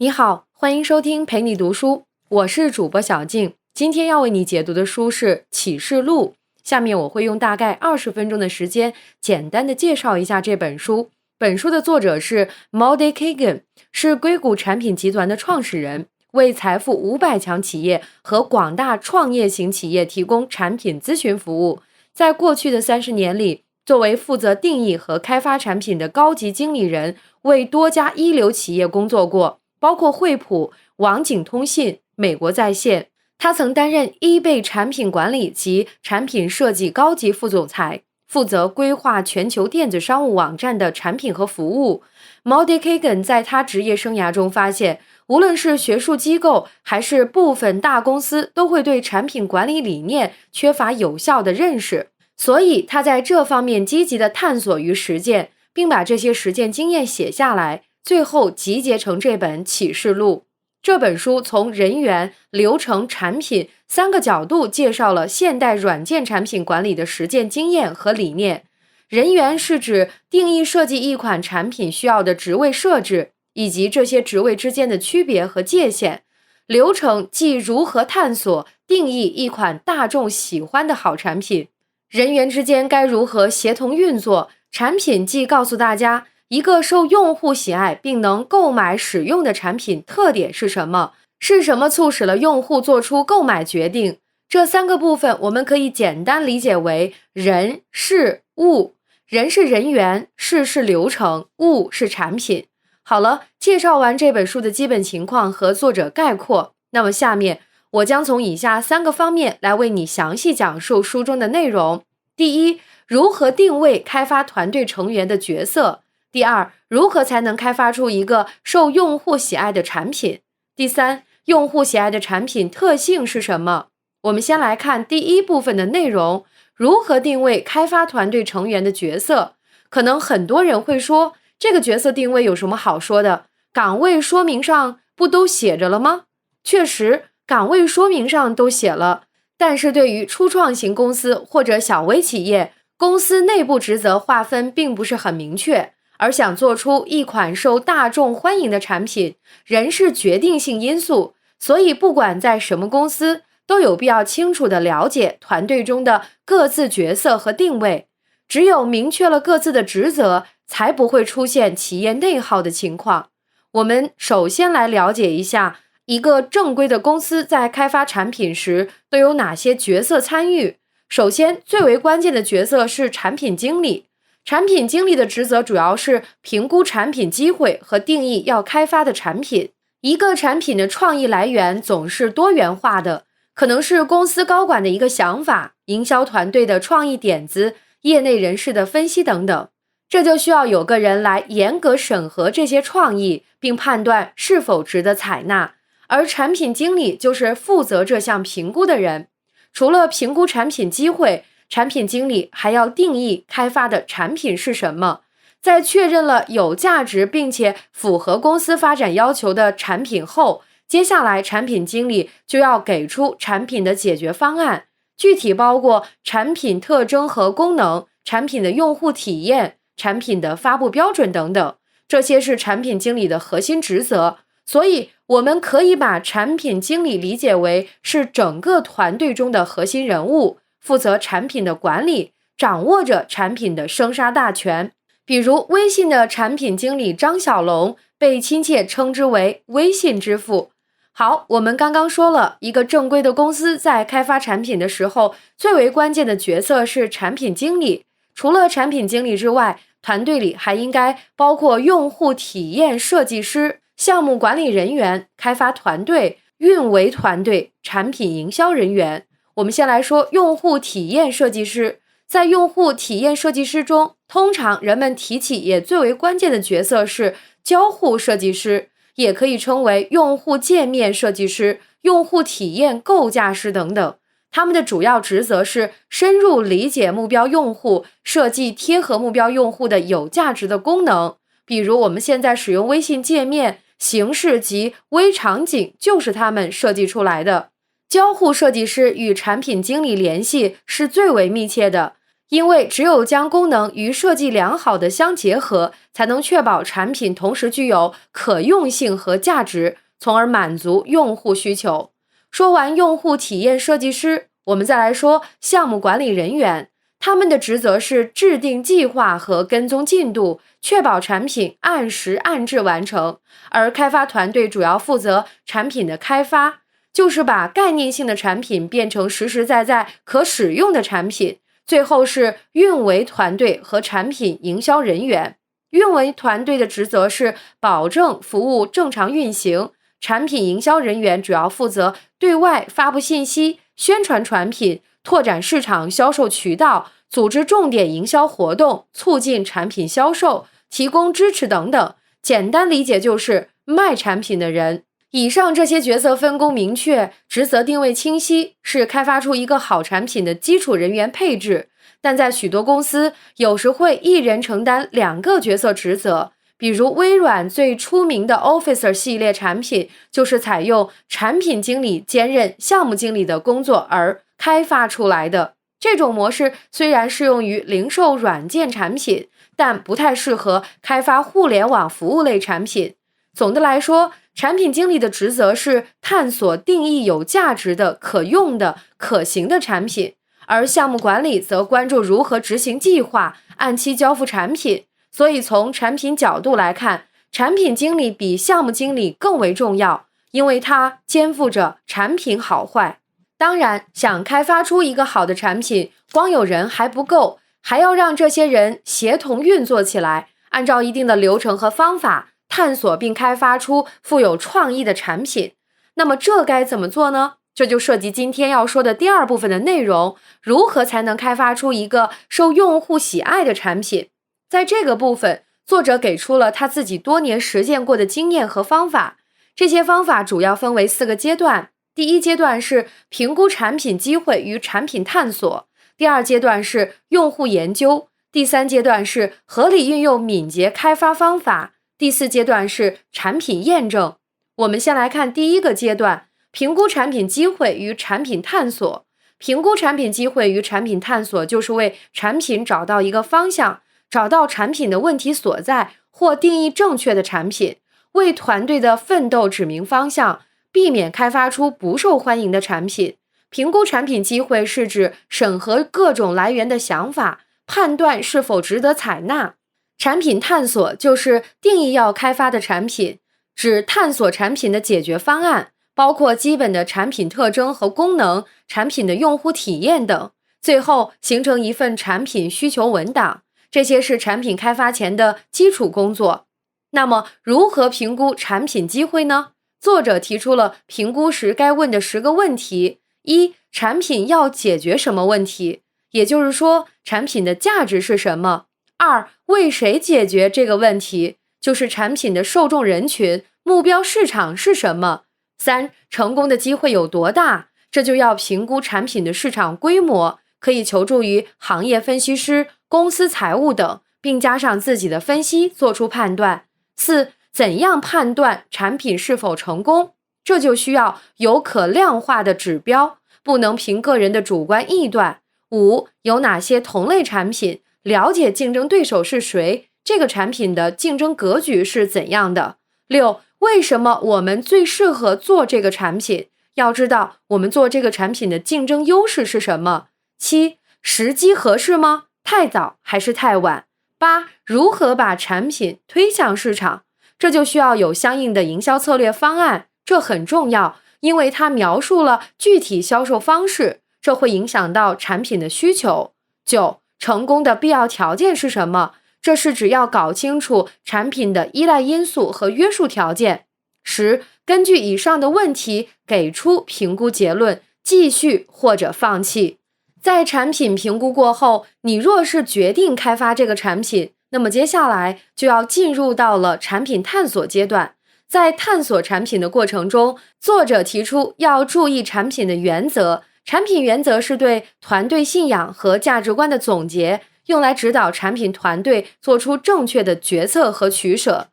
你好，欢迎收听陪你读书，我是主播小静。今天要为你解读的书是《启示录》，下面我会用大概20分钟的时间，简单的介绍一下这本书。本书的作者是 Maude Kagan， 是硅谷产品集团的创始人，为财富500强企业和广大创业型企业提供产品咨询服务。在过去的30年里，作为负责定义和开发产品的高级经理人，为多家一流企业工作过，包括惠普、网景通信、美国在线。他曾担任 eBay 产品管理及产品设计高级副总裁，负责规划全球电子商务网站的产品和服务。Maude Kagan 在他职业生涯中发现，无论是学术机构还是部分大公司，都会对产品管理理念缺乏有效的认识，所以他在这方面积极地探索与实践，并把这些实践经验写下来，最后集结成这本启示录。这本书从人员、流程、产品3个角度介绍了现代软件产品管理的实践经验和理念。人员是指定义设计一款产品需要的职位设置，以及这些职位之间的区别和界限。流程即如何探索、定义一款大众喜欢的好产品。人员之间该如何协同运作？产品即告诉大家一个受用户喜爱并能购买使用的产品特点是什么？是什么促使了用户做出购买决定？这3个部分我们可以简单理解为人、事、物。人是人员，事是流程，物是产品。好了，介绍完这本书的基本情况和作者概括，那么下面我将从以下3个方面来为你详细讲述书中的内容。第一，如何定位开发团队成员的角色。第二，如何才能开发出一个受用户喜爱的产品？第三，用户喜爱的产品特性是什么？我们先来看第一部分的内容，如何定位开发团队成员的角色。可能很多人会说，这个角色定位有什么好说的？岗位说明上不都写着了吗？确实，岗位说明上都写了，但是对于初创型公司或者小微企业，公司内部职责划分并不是很明确，而想做出一款受大众欢迎的产品，人是决定性因素，所以不管在什么公司，都有必要清楚地了解团队中的各自角色和定位。只有明确了各自的职责，才不会出现企业内耗的情况。我们首先来了解一下，一个正规的公司在开发产品时都有哪些角色参与。首先，最为关键的角色是产品经理。产品经理的职责主要是评估产品机会和定义要开发的产品。一个产品的创意来源总是多元化的，可能是公司高管的一个想法，营销团队的创意点子，业内人士的分析等等。这就需要有个人来严格审核这些创意，并判断是否值得采纳，而产品经理就是负责这项评估的人。除了评估产品机会，产品经理还要定义开发的产品是什么。在确认了有价值并且符合公司发展要求的产品后，接下来产品经理就要给出产品的解决方案，具体包括产品特征和功能、产品的用户体验、产品的发布标准等等。这些是产品经理的核心职责，所以我们可以把产品经理理解为是整个团队中的核心人物，负责产品的管理，掌握着产品的生杀大权。比如微信的产品经理张小龙被亲切称之为微信之父。好，我们刚刚说了，一个正规的公司在开发产品的时候，最为关键的角色是产品经理。除了产品经理之外，团队里还应该包括用户体验设计师、项目管理人员、开发团队、运维团队、产品营销人员。我们先来说用户体验设计师。在用户体验设计师中，通常人们提起也最为关键的角色是交互设计师，也可以称为用户界面设计师、用户体验构架师等等。他们的主要职责是深入理解目标用户，设计贴合目标用户的有价值的功能。比如我们现在使用微信界面，形式及微场景就是他们设计出来的。交互设计师与产品经理联系是最为密切的，因为只有将功能与设计良好的相结合，才能确保产品同时具有可用性和价值，从而满足用户需求。说完用户体验设计师，我们再来说项目管理人员。他们的职责是制定计划和跟踪进度，确保产品按时按质完成。而开发团队主要负责产品的开发，就是把概念性的产品变成实实在在可使用的产品。最后是运维团队和产品营销人员。运维团队的职责是保证服务正常运行，产品营销人员主要负责对外发布信息、宣传产品、拓展市场销售渠道、组织重点营销活动、促进产品销售、提供支持等等。简单理解就是卖产品的人。以上这些角色分工明确，职责定位清晰，是开发出一个好产品的基础人员配置。但在许多公司，有时会一人承担2个角色职责。比如微软最出名的 Office 系列产品，就是采用产品经理兼任项目经理的工作而开发出来的。这种模式虽然适用于零售软件产品，但不太适合开发互联网服务类产品。总的来说，产品经理的职责是探索定义有价值的、可用的、可行的产品，而项目管理则关注如何执行计划，按期交付产品。所以从产品角度来看，产品经理比项目经理更为重要，因为他肩负着产品好坏。当然，想开发出一个好的产品，光有人还不够，还要让这些人协同运作起来，按照一定的流程和方法探索并开发出富有创意的产品。那么这该怎么做呢？这就涉及今天要说的第2部分的内容，如何才能开发出一个受用户喜爱的产品。在这个部分，作者给出了他自己多年实践过的经验和方法。这些方法主要分为4个阶段。第一阶段是评估产品机会与产品探索，第2阶段是用户研究，第3阶段是合理运用敏捷开发方法，第4阶段是产品验证。我们先来看第1个阶段，评估产品机会与产品探索。评估产品机会与产品探索，就是为产品找到一个方向，找到产品的问题所在，或定义正确的产品，为团队的奋斗指明方向，避免开发出不受欢迎的产品。评估产品机会是指审核各种来源的想法，判断是否值得采纳。产品探索就是定义要开发的产品，指探索产品的解决方案，包括基本的产品特征和功能、产品的用户体验等，最后形成一份产品需求文档。这些是产品开发前的基础工作。那么如何评估产品机会呢？作者提出了评估时该问的10个问题。1. 产品要解决什么问题？也就是说，产品的价值是什么？ 2. 为谁解决这个问题？就是产品的受众人群、目标市场是什么？ 3. 成功的机会有多大？这就要评估产品的市场规模，可以求助于行业分析师、公司财务等，并加上自己的分析做出判断。4. 怎样判断产品是否成功？这就需要有可量化的指标，不能凭个人的主观臆断。5. 有哪些同类产品？了解竞争对手是谁，这个产品的竞争格局是怎样的。6. 为什么我们最适合做这个产品？要知道我们做这个产品的竞争优势是什么。7. 时机合适吗？太早还是太晚？8. 如何把产品推向市场？这就需要有相应的营销策略方案，这很重要，因为它描述了具体销售方式，这会影响到产品的需求。9. 成功的必要条件是什么？这是指要搞清楚产品的依赖因素和约束条件。10. 根据以上的问题给出评估结论，继续或者放弃。在产品评估过后，你若是决定开发这个产品，那么接下来就要进入到了产品探索阶段。在探索产品的过程中，作者提出要注意产品的原则。产品原则是对团队信仰和价值观的总结，用来指导产品团队做出正确的决策和取舍。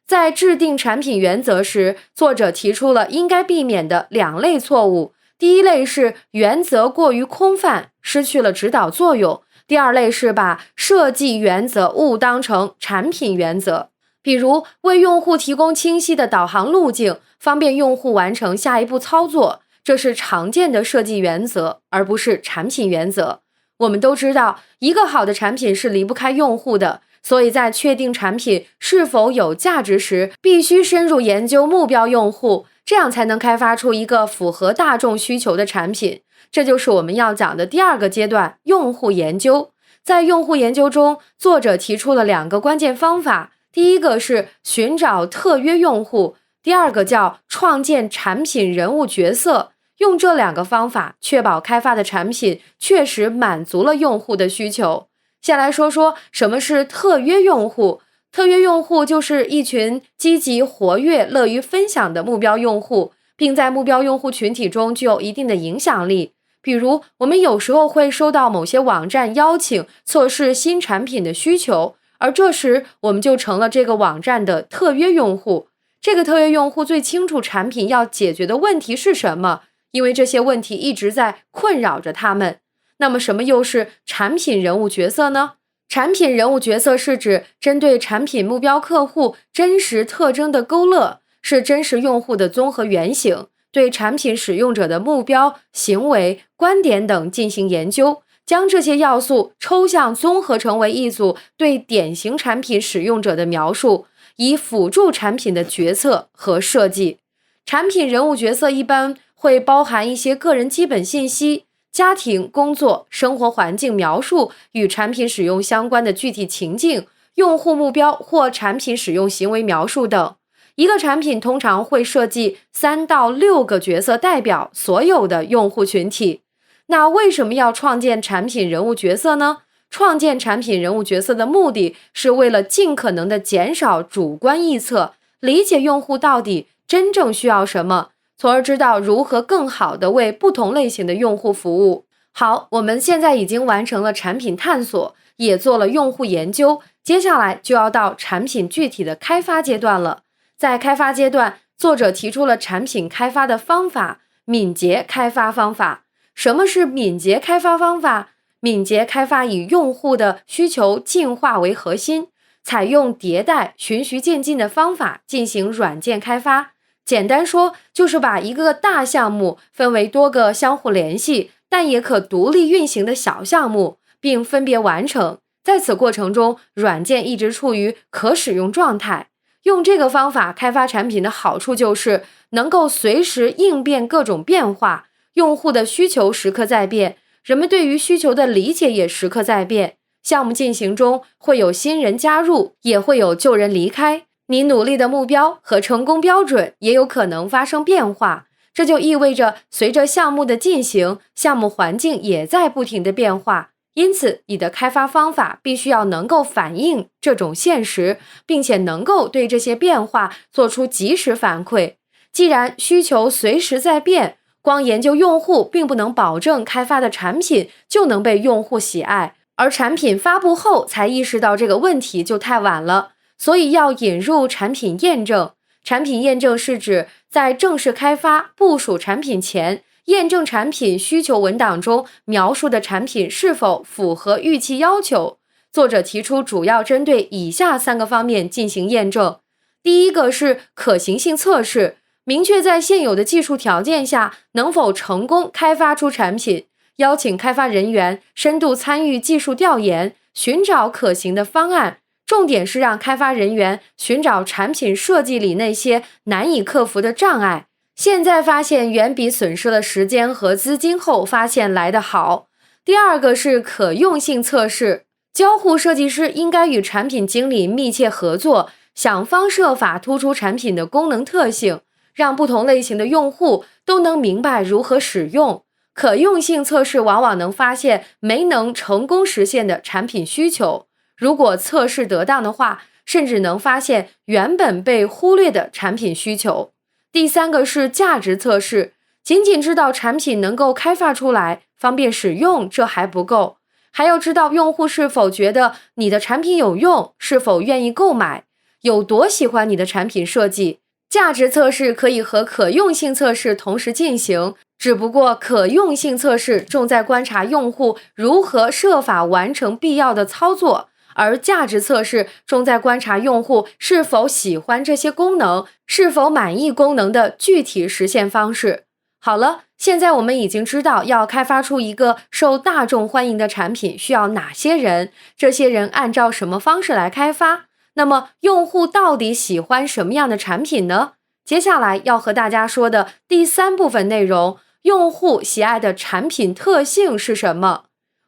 在制定产品原则时，作者提出了应该避免的2类错误。第一类是原则过于空泛，失去了指导作用，第二类是把设计原则误当成产品原则，比如为用户提供清晰的导航路径，方便用户完成下一步操作，这是常见的设计原则，而不是产品原则。我们都知道，一个好的产品是离不开用户的，所以在确定产品是否有价值时，必须深入研究目标用户，这样才能开发出一个符合大众需求的产品。这就是我们要讲的第二个阶段，用户研究。在用户研究中，作者提出了2个关键方法，第一个是寻找特约用户，第二个叫创建产品人物角色。用这2个方法，确保开发的产品确实满足了用户的需求。先来说说什么是特约用户。特约用户就是一群积极活跃、乐于分享的目标用户，并在目标用户群体中具有一定的影响力。比如，我们有时候会收到某些网站邀请测试新产品的需求，而这时我们就成了这个网站的特约用户。这个特约用户最清楚产品要解决的问题是什么，因为这些问题一直在困扰着他们。那么什么又是产品人物角色呢？产品人物角色是指针对产品目标客户真实特征的勾勒，是真实用户的综合原型，对产品使用者的目标、行为、观点等进行研究，将这些要素抽象综合成为一组对典型产品使用者的描述，以辅助产品的决策和设计。产品人物角色一般会包含一些个人基本信息、家庭、工作、生活环境描述与产品使用相关的具体情境、用户目标或产品使用行为描述等。一个产品通常会设计3到6个角色代表所有的用户群体。那为什么要创建产品人物角色呢？创建产品人物角色的目的是为了尽可能的减少主观臆测，理解用户到底真正需要什么，从而知道如何更好地为不同类型的用户服务。好，我们现在已经完成了产品探索，也做了用户研究，接下来就要到产品具体的开发阶段了。在开发阶段，作者提出了产品开发的方法，敏捷开发方法。什么是敏捷开发方法？敏捷开发以用户的需求进化为核心，采用迭代、循序渐进的方法进行软件开发。简单说，就是把一个大项目分为多个相互联系，但也可独立运行的小项目，并分别完成。在此过程中，软件一直处于可使用状态。用这个方法开发产品的好处就是能够随时应变各种变化，用户的需求时刻在变，人们对于需求的理解也时刻在变。项目进行中会有新人加入，也会有旧人离开，你努力的目标和成功标准也有可能发生变化。这就意味着随着项目的进行，项目环境也在不停的变化。因此，你的开发方法必须要能够反映这种现实，并且能够对这些变化做出及时反馈。既然需求随时在变，光研究用户并不能保证开发的产品就能被用户喜爱，而产品发布后才意识到这个问题就太晚了。所以要引入产品验证。产品验证是指在正式开发、部署产品前，验证产品需求文档中描述的产品是否符合预期要求。作者提出主要针对以下3个方面进行验证。第一个是可行性测试，明确在现有的技术条件下能否成功开发出产品，邀请开发人员深度参与技术调研，寻找可行的方案。重点是让开发人员寻找产品设计里那些难以克服的障碍。现在发现远比损失了时间和资金后发现来得好。第二个是可用性测试，交互设计师应该与产品经理密切合作，想方设法突出产品的功能特性，让不同类型的用户都能明白如何使用。可用性测试往往能发现没能成功实现的产品需求，如果测试得当的话，甚至能发现原本被忽略的产品需求。第三个是价值测试，仅仅知道产品能够开发出来，方便使用，这还不够，还要知道用户是否觉得你的产品有用，是否愿意购买，有多喜欢你的产品设计。价值测试可以和可用性测试同时进行，只不过可用性测试重在观察用户如何设法完成必要的操作，而价值测试重在观察用户是否喜欢这些功能，是否满意功能的具体实现方式。好了，现在我们已经知道要开发出一个受大众欢迎的产品需要哪些人，这些人按照什么方式来开发，那么用户到底喜欢什么样的产品呢？接下来要和大家说的第3部分内容，用户喜爱的产品特性是什么？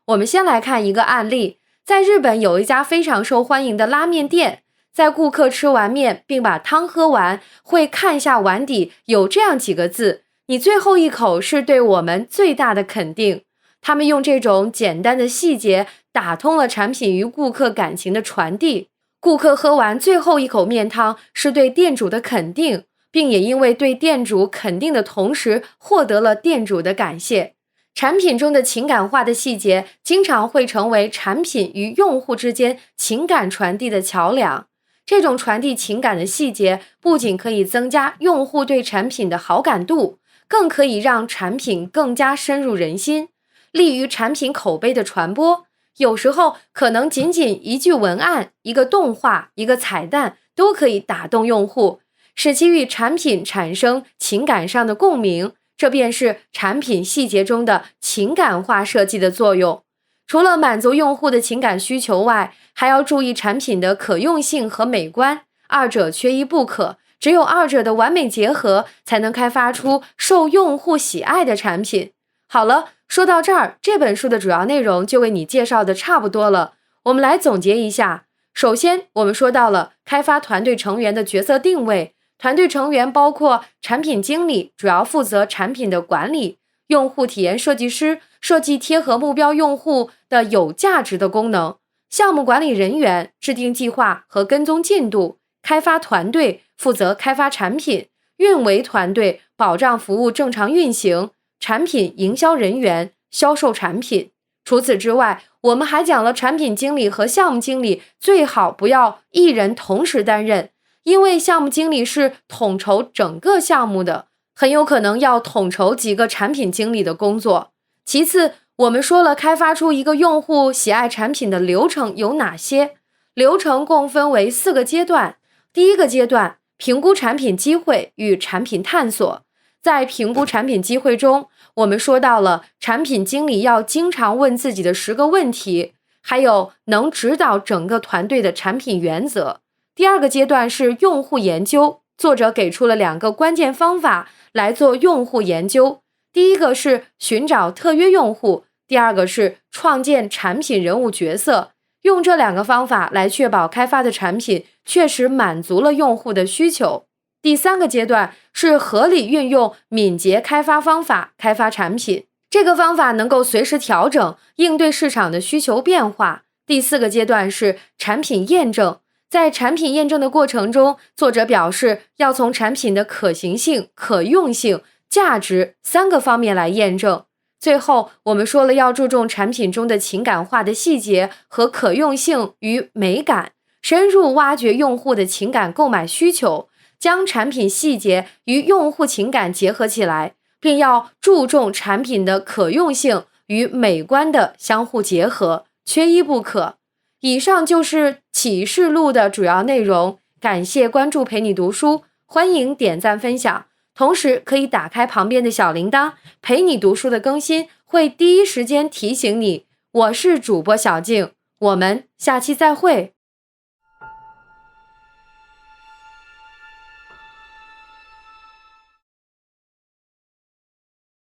我们先来看一个案例，在日本有一家非常受欢迎的拉面店，在顾客吃完面并把汤喝完，会看下碗底有这样几个字，你最后一口是对我们最大的肯定。他们用这种简单的细节打通了产品与顾客感情的传递。顾客喝完最后一口面汤是对店主的肯定，并也因为对店主肯定的同时获得了店主的感谢。产品中的情感化的细节经常会成为产品与用户之间情感传递的桥梁。这种传递情感的细节不仅可以增加用户对产品的好感度，更可以让产品更加深入人心，利于产品口碑的传播。有时候可能仅仅一句文案、一个动画、一个彩蛋都可以打动用户，使其与产品产生情感上的共鸣，这便是产品细节中的情感化设计的作用。除了满足用户的情感需求外，还要注意产品的可用性和美观，二者缺一不可，只有二者的完美结合，才能开发出受用户喜爱的产品。好了，说到这儿，这本书的主要内容就为你介绍的差不多了。我们来总结一下。首先，我们说到了开发团队成员的角色定位，团队成员包括产品经理，主要负责产品的管理；用户体验设计师，设计贴合目标用户的有价值的功能；项目管理人员，制定计划和跟踪进度；开发团队，负责开发产品；运维团队，保障服务正常运行；产品营销人员，销售产品。除此之外，我们还讲了产品经理和项目经理最好不要一人同时担任，因为项目经理是统筹整个项目的，很有可能要统筹几个产品经理的工作。其次，我们说了开发出一个用户喜爱产品的流程有哪些，流程共分为4个阶段。第一个阶段，评估产品机会与产品探索。在评估产品机会中，我们说到了产品经理要经常问自己的10个问题，还有能指导整个团队的产品原则。第二个阶段是用户研究，作者给出了2个关键方法来做用户研究。第一个是寻找特约用户，第二个是创建产品人物角色。用这2个方法来确保开发的产品确实满足了用户的需求。第3个阶段是合理运用敏捷开发方法开发产品，这个方法能够随时调整，应对市场的需求变化。第4个阶段是产品验证，在产品验证的过程中，作者表示要从产品的可行性、可用性、价值3个方面来验证。最后，我们说了要注重产品中的情感化的细节和可用性与美感，深入挖掘用户的情感购买需求，将产品细节与用户情感结合起来，并要注重产品的可用性与美观的相互结合，缺一不可。以上就是启示录的主要内容，感谢关注陪你读书，欢迎点赞分享，同时可以打开旁边的小铃铛，陪你读书的更新会第一时间提醒你。我是主播小静，我们下期再会。